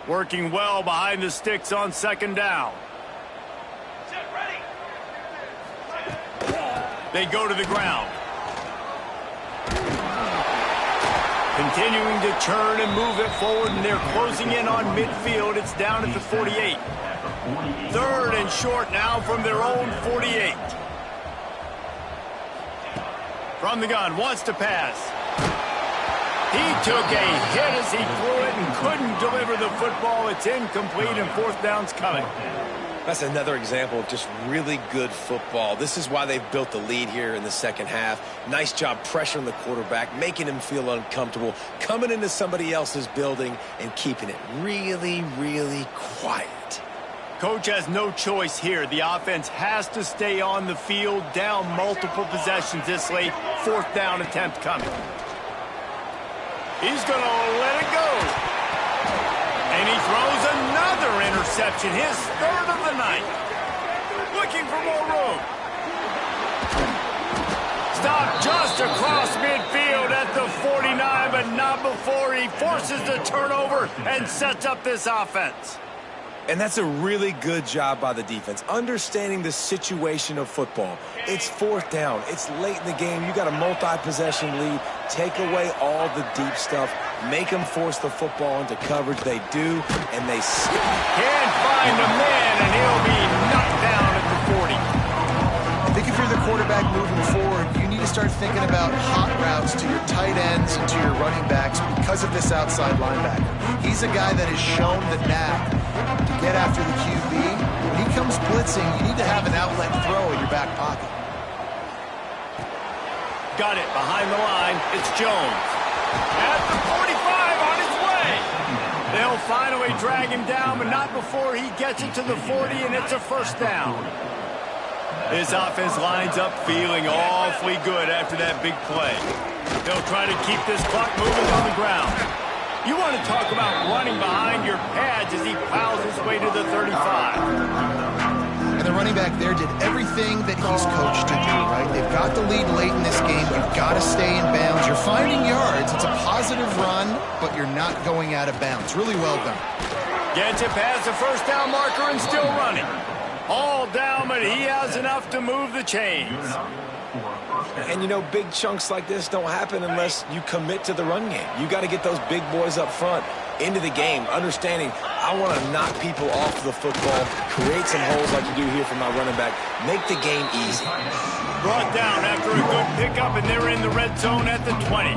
Working well behind the sticks on 2nd down. They go to the ground. Continuing to churn and move it forward, and they're closing in on midfield. It's down at the 48. 3rd and short now from their own 48. From the gun, wants to pass. He took a hit as he threw it and couldn't deliver the football. It's incomplete, and 4th down's coming. That's another example of just really good football. This is why they've built the lead here in the 2nd half. Nice job pressuring the quarterback, making him feel uncomfortable, coming into somebody else's building and keeping it really, really quiet. Coach has no choice here. The offense has to stay on the field, down multiple possessions this late. 4th down attempt coming. He's going to let it go. And he throws another interception, his 3rd of the night. Looking for more room. Stopped just across midfield at the 49, but not before he forces the turnover and sets up this offense. And that's a really good job by the defense, understanding the situation of football. It's 4th down. It's late in the game. You got a multi-possession lead. Take away all the deep stuff. Make them force the football into coverage. They do, and they stick. Can't find a man, and he'll be knocked down at the 40. I think if you're the quarterback moving forward, you need to start thinking about hot routes to your tight ends and to your running backs because of this outside linebacker. He's a guy that has shown the knack to get after the QB. When he comes blitzing, you need to have an outlet throw in your back pocket. Got it behind the line. It's Jones. At the 45 on his way. They'll finally drag him down, but not before he gets it to the 40, and it's a first down. This offense lines up feeling awfully good after that big play. They'll try to keep this clock moving on the ground. You want to talk about running behind your pads as he plows his way to the 35. And the running back there did everything that he's coached to do, right? They've got the lead late in this game. You've got to stay in bounds. You're finding yards. It's a positive run, but you're not going out of bounds. Really well done. Gets it past the first down marker and still running. All down, but he has enough to move the chains. And, you know, big chunks like this don't happen unless you commit to the run game. You got to get those big boys up front into the game, understanding I want to knock people off the football, create some holes like you do here for my running back, make the game easy. Brought down after a good pickup, and they're in the red zone at the 20.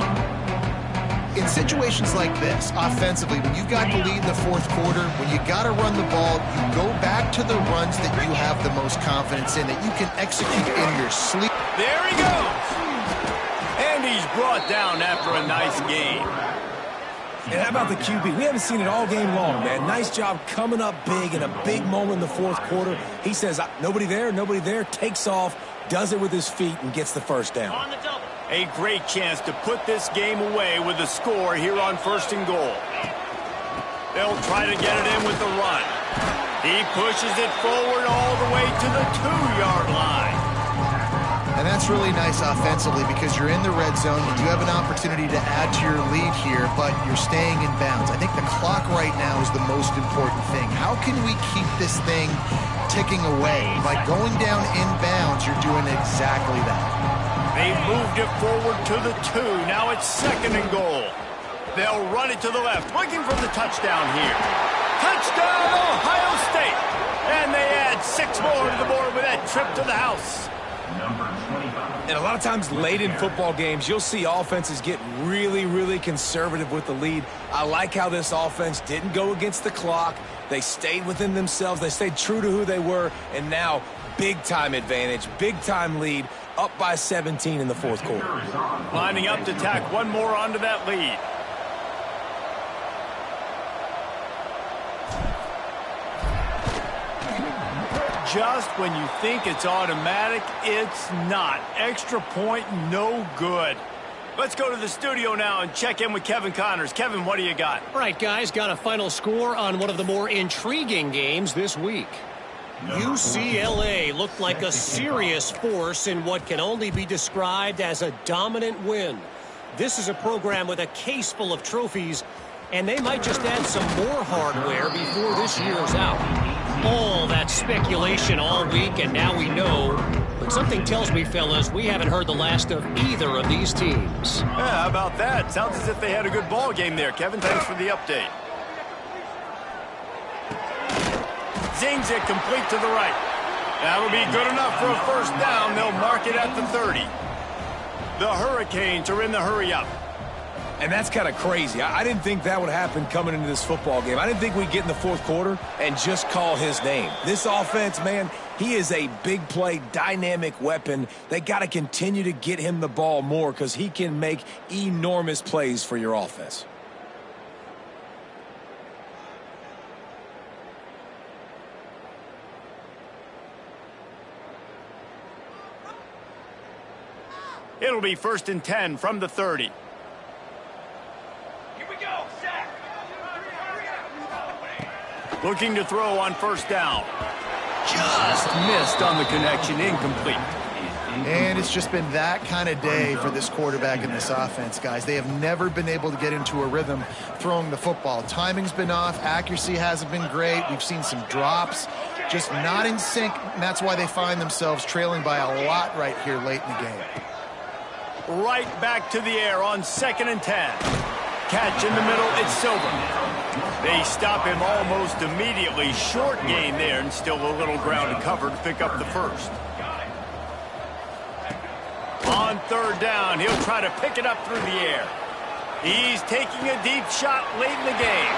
In situations like this, offensively, when you've got the lead in the fourth quarter, when you got to run the ball, you go back to the runs that you have the most confidence in, that you can execute in your sleep. There he goes. And he's brought down after a nice game. And how about the QB? We haven't seen it all game long, man. Nice job coming up big in a big moment in the fourth quarter. He says, nobody there, takes off, does it with his feet, and gets the first down. On the double. A great chance to put this game away with a score here on 1st and goal. They'll try to get it in with the run. He pushes it forward all the way to the 2-yard line. And that's really nice offensively because you're in the red zone. You do have an opportunity to add to your lead here, but you're staying in bounds. I think the clock right now is the most important thing. How can we keep this thing ticking away? By going down in bounds, you're doing exactly that. They've moved it forward to the 2. Now it's 2nd and goal. They'll run it to the left, looking for the touchdown here. Touchdown, Ohio State! And they add 6 more to the board with that trip to the house. And a lot of times late in football games, you'll see offenses get really, really conservative with the lead. I like how this offense didn't go against the clock. They stayed within themselves. They stayed true to who they were. And now, big-time advantage, big-time lead, up by 17 in the fourth quarter. Lining up to tack one more onto that lead. Just when you think it's automatic, it's not. Extra point, no good. Let's go to the studio now and check in with Kevin Connors. Kevin, what do you got? All right, guys, got a final score on one of the more intriguing games this week. UCLA looked like a serious force in what can only be described as a dominant win. This is a program with a case full of trophies, and they might just add some more hardware before this year's out. All that speculation all week, and now we know. But something tells me, fellas, we haven't heard the last of either of these teams. Yeah, how about that? Sounds as if they had a good ball game there. Kevin, thanks for the update. Zings it complete to the right. That'll be good enough for a first down. They'll mark it at the 30. The Hurricanes are in the hurry-up. And that's kind of crazy. I didn't think that would happen coming into this football game. I didn't think we'd get in the fourth quarter and just call his name. This offense, man, he is a big play, dynamic weapon. They got to continue to get him the ball more because he can make enormous plays for your offense. It'll be 1st and 10 from the 30. Looking to throw on first down. Just missed on the connection, incomplete. And it's just been that kind of day for this quarterback and this offense, guys. They have never been able to get into a rhythm throwing the football. Timing's been off. Accuracy hasn't been great. We've seen some drops, just not in sync. And that's why they find themselves trailing by a lot right here late in the game. Right back to the air on 2nd and 10. catch in the middle. It's Silver. They stop him almost immediately. Short gain there, and still a little ground to cover to pick up the first. On third down, he'll try to pick it up through the air. He's taking a deep shot late in the game.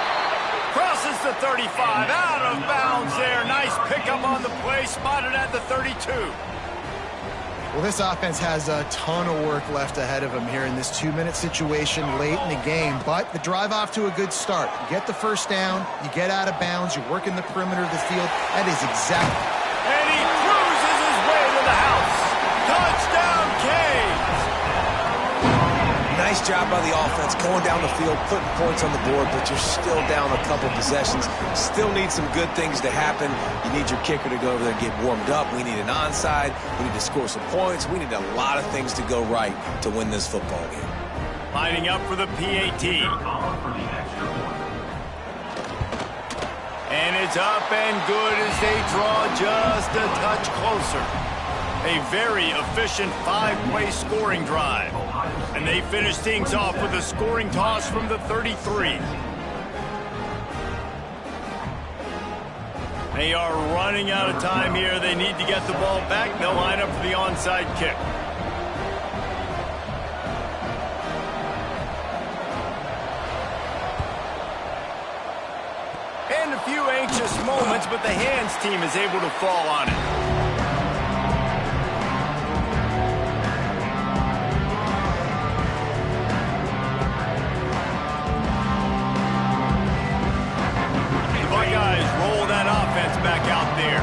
Crosses the 35, out of bounds there. Nice pickup on the play, spotted at the 32. Well, this offense has a ton of work left ahead of them here in this 2-minute situation late in the game, but the drive off to a good start. You get the first down, you get out of bounds, you work in the perimeter of the field. That is exactly. And he cruises his way to the house. Touchdown, Canes! Nice job by the offense going down the field, putting points on the board, but you're still down a couple possessions. Still need some good things to happen. You need your kicker to go over there and get warmed up. We need an onside. We need to score some points. We need a lot of things to go right to win this football game. Lining up for the PAT. And it's up and good as they draw just a touch closer. A very efficient 5-play scoring drive. And they finish things off with a scoring toss from the 33. They are running out of time here. They need to get the ball back. They'll line up for the onside kick. And a few anxious moments, but the hands team is able to fall on it. Back out there.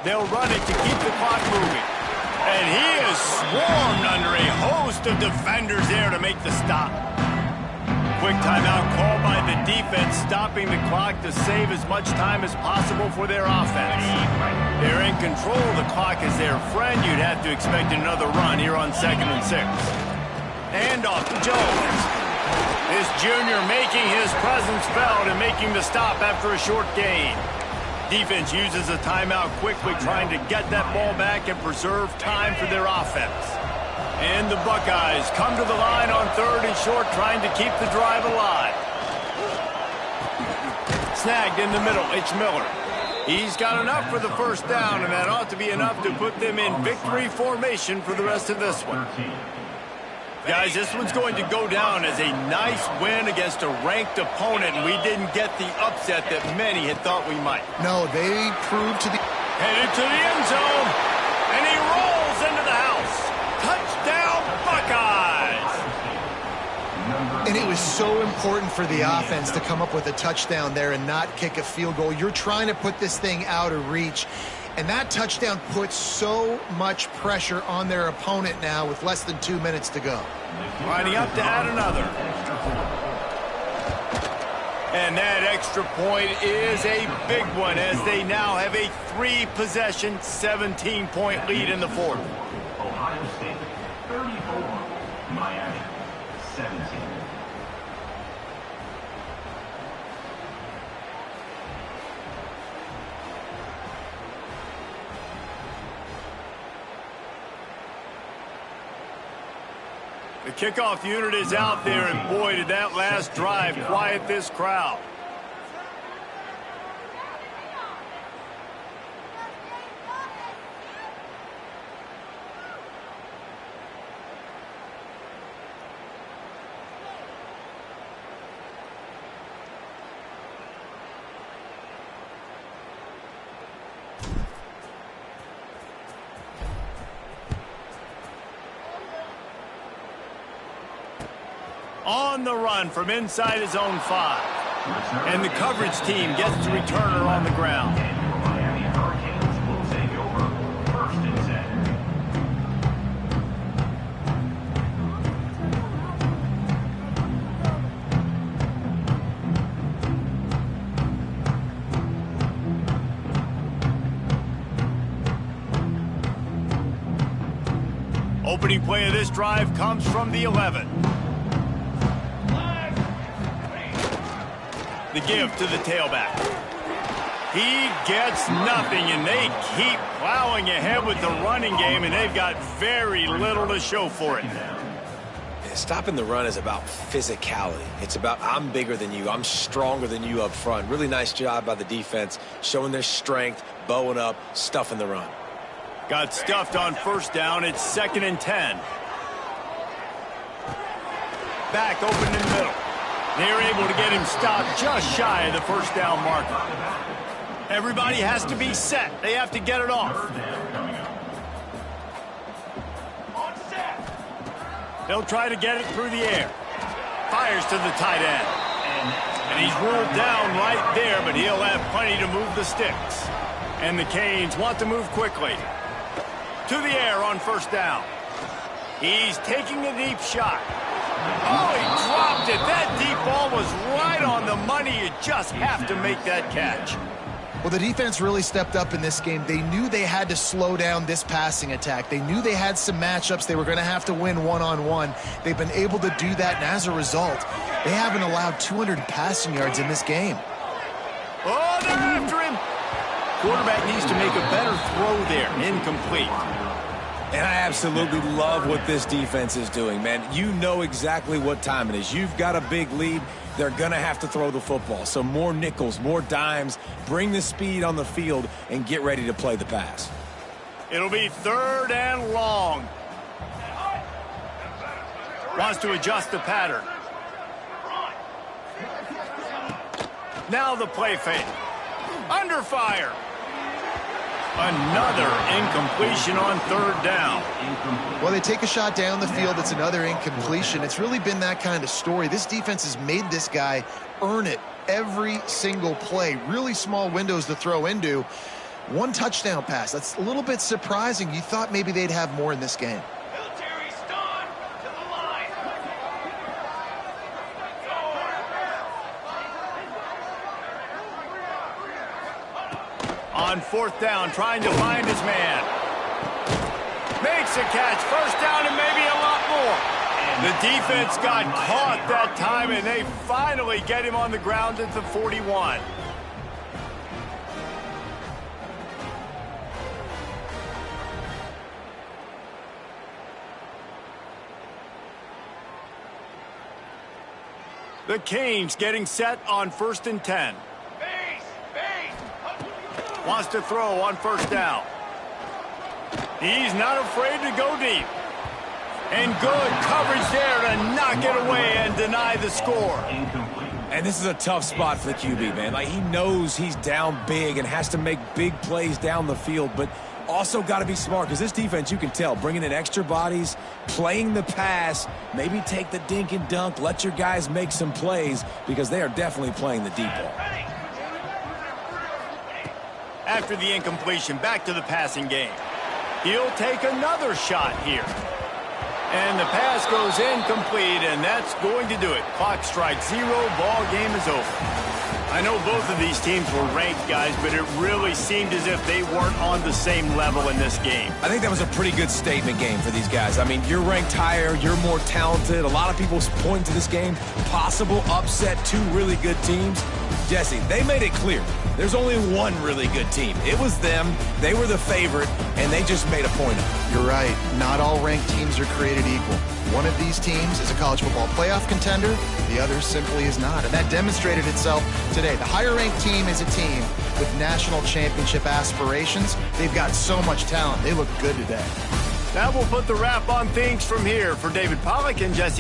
They'll run it to keep the clock moving. And he is swarmed under a host of defenders there to make the stop. Quick timeout call by the defense, stopping the clock to save as much time as possible for their offense. They're in control of the clock as their friend. You'd have to expect another run here on 2nd and 6. And off to Jones. This junior making his presence felt and making the stop after a short gain. Defense uses a timeout quickly, trying to get that ball back and preserve time for their offense. And the Buckeyes come to the line on 3rd and short, trying to keep the drive alive. Snagged in the middle, it's Miller. He's got enough for the first down, and that ought to be enough to put them in victory formation for the rest of this one. Guys, this one's going to go down as a nice win against a ranked opponent, and we didn't get the upset that many had thought we might. No, they proved to the... Headed to the end zone, and he rolls into the house. Touchdown, Buckeyes! And it was so important for the offense to come up with a touchdown there and not kick a field goal. You're trying to put this thing out of reach. And that touchdown puts so much pressure on their opponent now with less than 2 minutes to go. Lining up to add another. And that extra point is a big one as they now have a 3-possession, 17-point lead in the 4th. Ohio State 34, Miami 17. The kickoff unit is out there, and boy, did that last drive quiet this crowd. On the run from inside his own 5. And the coverage team gets the returner on the ground. Miami Hurricanes will take over 1st and 10. Opening play of this drive comes from the 11. The give to the tailback. He gets nothing, and they keep plowing ahead with the running game, and they've got very little to show for it. Stopping the run is about physicality. It's about I'm bigger than you. I'm stronger than you up front. Really nice job by the defense, showing their strength, bowing up, stuffing the run. Got stuffed on first down. It's 2nd and 10. Back open in the middle. They're able to get him stopped just shy of the first down marker. Everybody has to be set. They have to get it off. They'll try to get it through the air. Fires to the tight end. And he's ruled down right there, but he'll have plenty to move the sticks. And the Canes want to move quickly. To the air on first down. He's taking a deep shot. Oh, he dropped it. That deep ball was right on the money. You just have to make that catch. Well, the defense really stepped up in this game. They knew they had to slow down this passing attack. They knew they had some matchups they were going to have to win one-on-one. They've been able to do that, and as a result, they haven't allowed 200 passing yards in this game. Oh, they're after him. Quarterback needs to make a better throw there. Incomplete. And I absolutely love what this defense is doing, man. You know exactly what time it is. You've got a big lead. They're going to have to throw the football. So more nickels, more dimes, bring the speed on the field, and get ready to play the pass. It'll be 3rd and long. Wants to adjust the pattern. Now the play fake. Under fire. Another incompletion on 3rd down. Well, they take a shot down the field. It's another incompletion. It's really been that kind of story. This defense has made this guy earn it every single play. Really small windows to throw into. 1 touchdown pass. That's a little bit surprising. You thought maybe they'd have more in this game. On 4th down, trying to find his man. Makes a catch. First down and maybe a lot more. The defense got caught that time, and they finally get him on the ground at the 41. The Canes getting set on 1st and 10. Wants to throw on first down. He's not afraid to go deep. And good coverage there to knock it away and deny the score. And this is a tough spot for the QB, man. Like, he knows he's down big and has to make big plays down the field, but also got to be smart because this defense, you can tell, bringing in extra bodies, playing the pass, maybe take the dink and dunk, let your guys make some plays because they are definitely playing the deep ball. After the incompletion, back to the passing game. He'll take another shot here. And the pass goes incomplete, and that's going to do it. Clock strikes 0, ball game is over. I know both of these teams were ranked, guys, but it really seemed as if they weren't on the same level in this game. I think that was a pretty good statement game for these guys. I mean, you're ranked higher, you're more talented. A lot of people point to this game, possible upset, 2 really good teams. Jesse, they made it clear. There's only one really good team. It was them. They were the favorite, and they just made a point of it. You're right. Not all ranked teams are created equal. One of these teams is a college football playoff contender. The other simply is not. And that demonstrated itself today. The higher-ranked team is a team with national championship aspirations. They've got so much talent. They look good today. That will put the wrap on things from here. For David Pollack and Jesse